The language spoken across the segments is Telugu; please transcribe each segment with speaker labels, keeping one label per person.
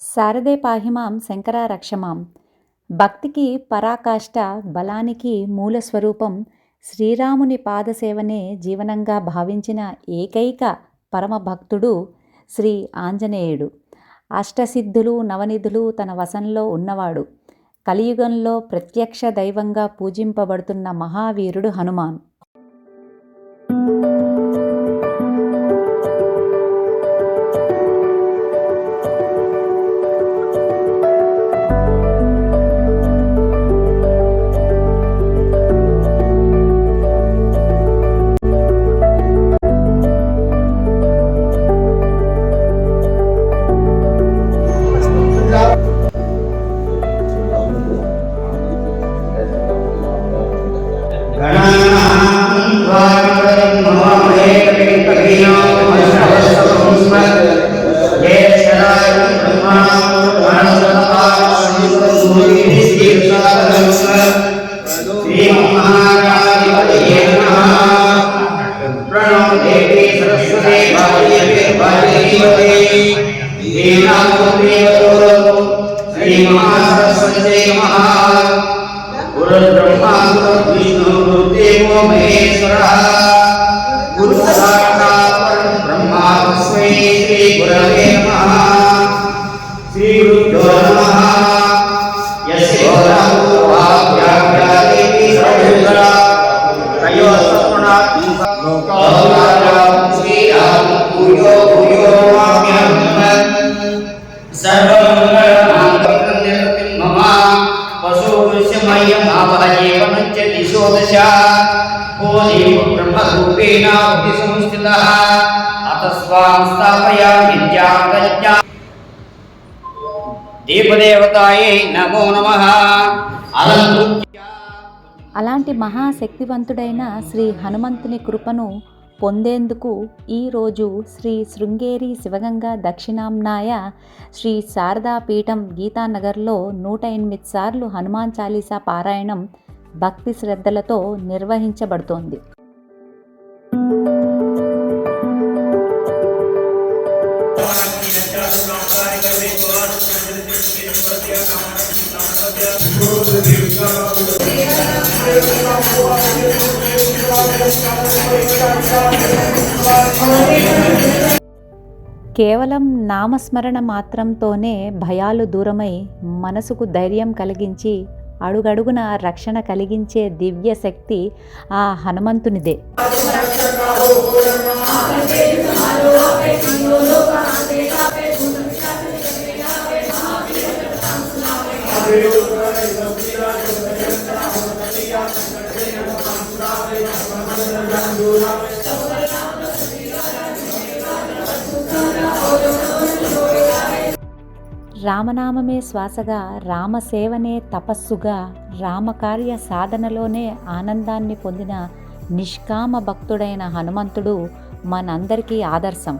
Speaker 1: శారదే పాహిమాం శంకర రక్షమాం. భక్తికి పరాకాష్ట, బలానికి మూలస్వరూపం, శ్రీరాముని పాదసేవనే జీవనంగా భావించిన ఏకైక పరమభక్తుడు శ్రీ ఆంజనేయుడు. అష్టసిద్ధులు నవనిధులు తన వశంలో ఉన్నవాడు. కలియుగంలో ప్రత్యక్ష దైవంగా పూజింపబడుతున్న మహావీరుడు హనుమాన్. అలాంటి మహాశక్తివంతుడైన శ్రీ హనుమంతుని కృపను పొందేందుకు ఈరోజు శ్రీ శృంగేరి శివగంగా దక్షిణాంనాయ శ్రీ శారదాపీఠం గీతానగర్లో 108 సార్లు హనుమాన్ చాలీసా పారాయణం భక్తి శ్రద్ధలతో నిర్వహించబడుతోంది. కేవలం నామస్మరణ మాత్రంతోనే భయాలు దూరమై మనసుకు ధైర్యం కలిగించి అడుగడుగున రక్షణ కలిగించే దివ్య శక్తి ఆ హనుమంతునిదే. రామనామమే శ్వాసగా, రామసేవనే తపస్సుగా, రామకార్య సాధనలోనే ఆనందాన్ని పొందిన నిష్కామ భక్తుడైన హనుమంతుడు మనందరికీ ఆదర్శం.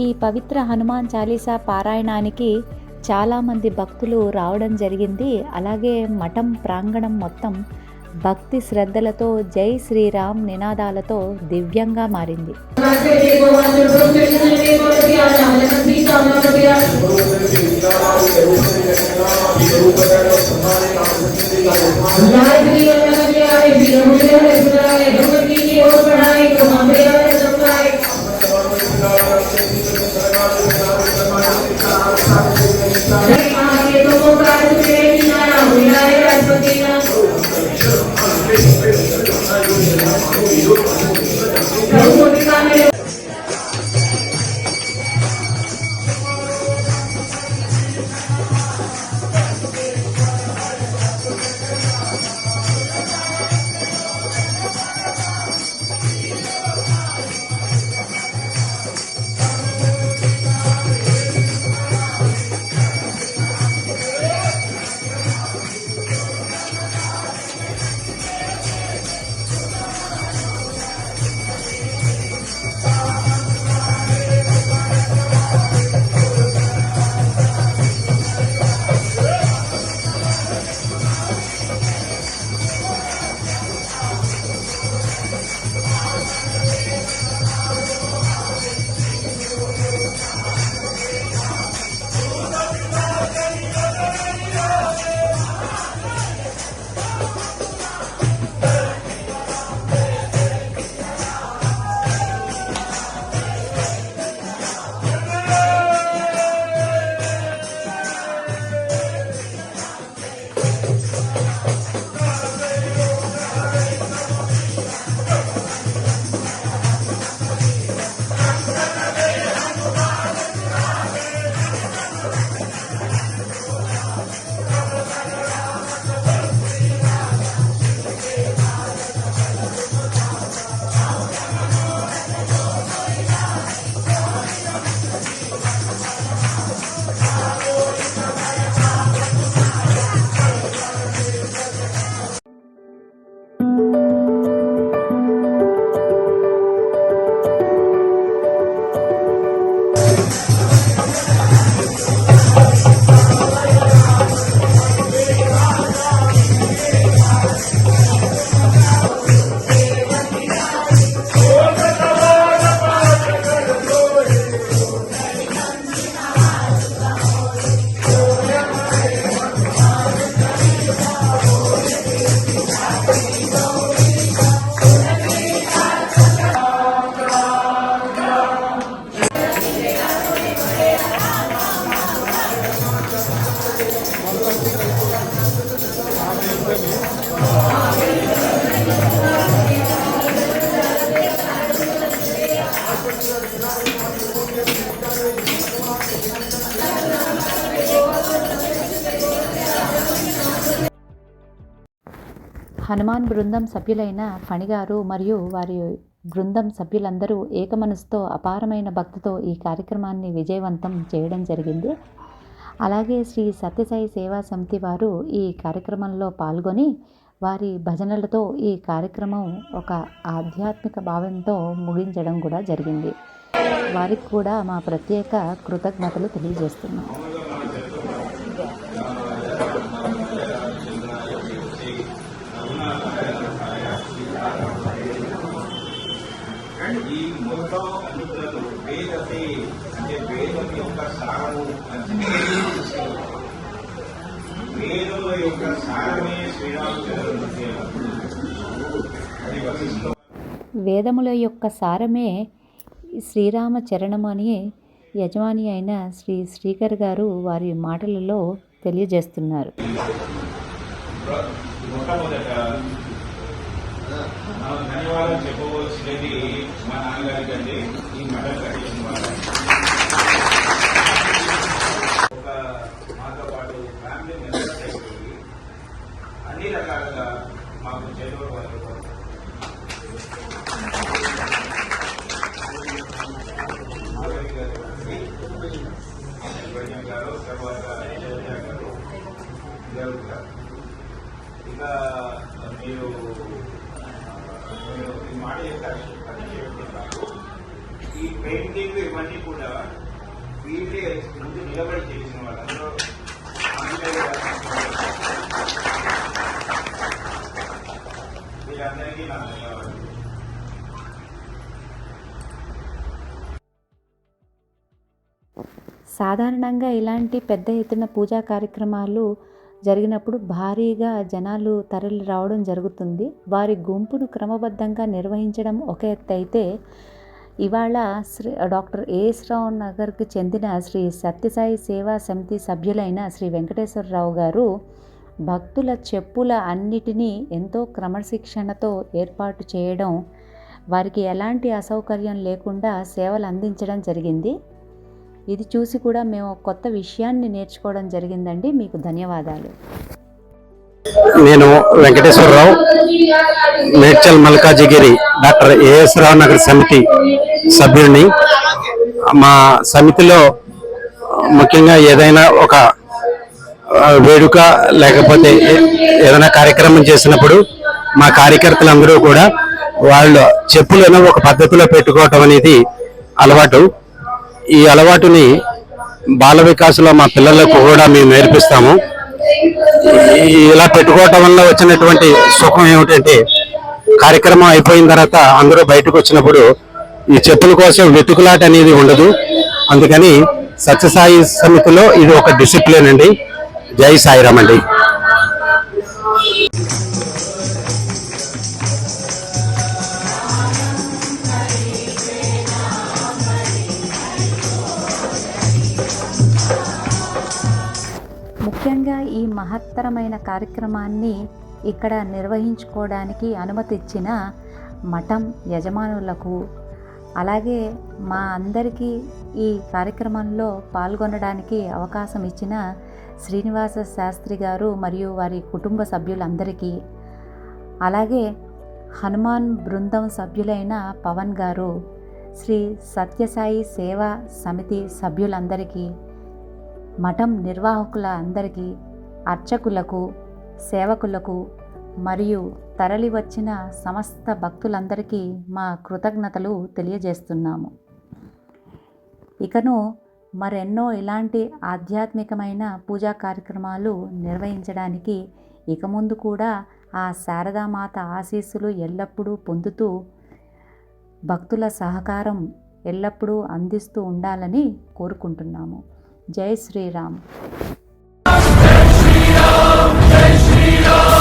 Speaker 1: ఈ పవిత్ర హనుమాన్ చాలీసా పారాయణానికి చాలామంది భక్తులు రావడం జరిగింది. అలాగే మఠం ప్రాంగణం మొత్తం భక్తి శ్రద్ధలతో జై శ్రీరామ్ నినాదాలతో దివ్యంగా మారింది. హనుమాన్ బృందం సభ్యులైన ఫణిగారు మరియు వారి బృందం సభ్యులందరూ ఏకమనసుతో అపారమైన భక్తితో ఈ కార్యక్రమాన్ని విజయవంతం చేయడం జరిగింది. అలాగే శ్రీ సత్యసాయి సేవా సమితి వారు ఈ కార్యక్రమంలో పాల్గొని వారి భజనలతో ఈ కార్యక్రమం ఒక ఆధ్యాత్మిక భావంతో ముగించడం కూడా జరిగింది. వారికి కూడా మా ప్రత్యేక కృతజ్ఞతలు తెలియజేస్తున్నాం.
Speaker 2: ఈ మొత్తం వేదతే అంటే వేదం యొక్క సారము, వేదముల యొక్క సారమే శ్రీరామచంద్రుడు.
Speaker 1: వేదముల యొక్క సారమే శ్రీరామచరణం అని యజమాని అయిన శ్రీ శ్రీకర్ గారు వారి మాటలలో తెలియజేస్తున్నారు.
Speaker 2: మొట్టమొదట మనం ధన్యవాదాలు చెప్పవలసినది మా నాన్నగారి కంటే ఈ మఠం కట్టించిన వాళ్ళ ఒక మాతో పాటు ఫ్యామిలీ మెంబర్స్ అయిపోయి అన్ని రకాలుగా మాకు చదువు వాళ్ళు గారు, తర్వాత గారు ఇక మీరు ఈ మాట చెప్తారు. ఈ పెయింటింగ్ ఇవన్నీ కూడా వీళ్ళే ముందు నిలబడి చేసిన వాళ్ళందరూ వీళ్ళందరికీ నా ధన్యవాదాలు.
Speaker 1: సాధారణంగా ఇలాంటి పెద్ద ఎత్తున పూజా కార్యక్రమాలు జరిగినప్పుడు భారీగా జనాలు తరలి రావడం జరుగుతుంది. వారి గుంపును క్రమబద్ధంగా నిర్వహించడం ఒక ఎత్తు అయితే, ఇవాళ డాక్టర్ ఏఎస్ రావు నగర్కి చెందిన శ్రీ సత్యసాయి సేవా సమితి సభ్యులైన శ్రీ వెంకటేశ్వరరావు గారు భక్తుల చెప్పుల అన్నిటినీ ఎంతో క్రమశిక్షణతో ఏర్పాటు చేయడం, వారికి ఎలాంటి అసౌకర్యం లేకుండా సేవలు అందించడం జరిగింది. ఇది చూసి కూడా మేము కొత్త విషయాన్ని నేర్చుకోవడం జరిగిందండి. మీకు ధన్యవాదాలు.
Speaker 3: నేను వెంకటేశ్వరరావు, మేడ్చల్ మల్కాజిగిరి డాక్టర్ ఏఎస్ రావు నగర్ సమితి సభ్యుడిని. మా సమితిలో ముఖ్యంగా ఏదైనా ఒక వేడుక లేకపోతే ఏదైనా కార్యక్రమం చేసినప్పుడు మా కార్యకర్తలందరూ కూడా వాళ్ళు చెప్పులను ఒక పద్ధతిలో పెట్టుకోవటం అనేది అలవాటు. ఈ అలవాటుని బాల వికాసులో మా పిల్లలకు కూడా మేము నేర్పిస్తాము. ఇలా పెట్టుకోవటం వల్ల వచ్చినటువంటి సుఖం ఏమిటంటే, కార్యక్రమం అయిపోయిన తర్వాత అందరూ బయటకు వచ్చినప్పుడు ఈ చెప్పుల కోసం వెతుకులాట అనేది ఉండదు. అందుకని సత్యసాయి సమితిలో ఇది ఒక డిసిప్లిన్ అండి. జై సాయిరామ్ అండి.
Speaker 1: ముఖ్యంగా ఈ మహత్తరమైన కార్యక్రమాన్ని ఇక్కడ నిర్వహించుకోవడానికి అనుమతి ఇచ్చిన మఠం యజమానులకు, అలాగే మా అందరికీ ఈ కార్యక్రమంలో పాల్గొనడానికి అవకాశం ఇచ్చిన శ్రీనివాస శాస్త్రి గారు మరియు వారి కుటుంబ సభ్యులందరికీ, అలాగే హనుమాన్ బృందం సభ్యులైన పవన్ గారు, శ్రీ సత్యసాయి సేవా సమితి సభ్యులందరికీ, మఠం నిర్వాహకుల అందరికీ, అర్చకులకు, సేవకులకు మరియు తరలి వచ్చిన సమస్త భక్తులందరికీ మా కృతజ్ఞతలు తెలియజేస్తున్నాము. ఇకను మరెన్నో ఇలాంటి ఆధ్యాత్మికమైన పూజా కార్యక్రమాలు నిర్వహించడానికి ఇక ముందు కూడా ఆ శారదామాత ఆశీస్సులు ఎల్లప్పుడూ పొందుతూ భక్తుల సహకారం ఎల్లప్పుడూ అందిస్తూ ఉండాలని కోరుకుంటున్నాము. జై శ్రీరామ్.
Speaker 4: జై శ్రీరామ్.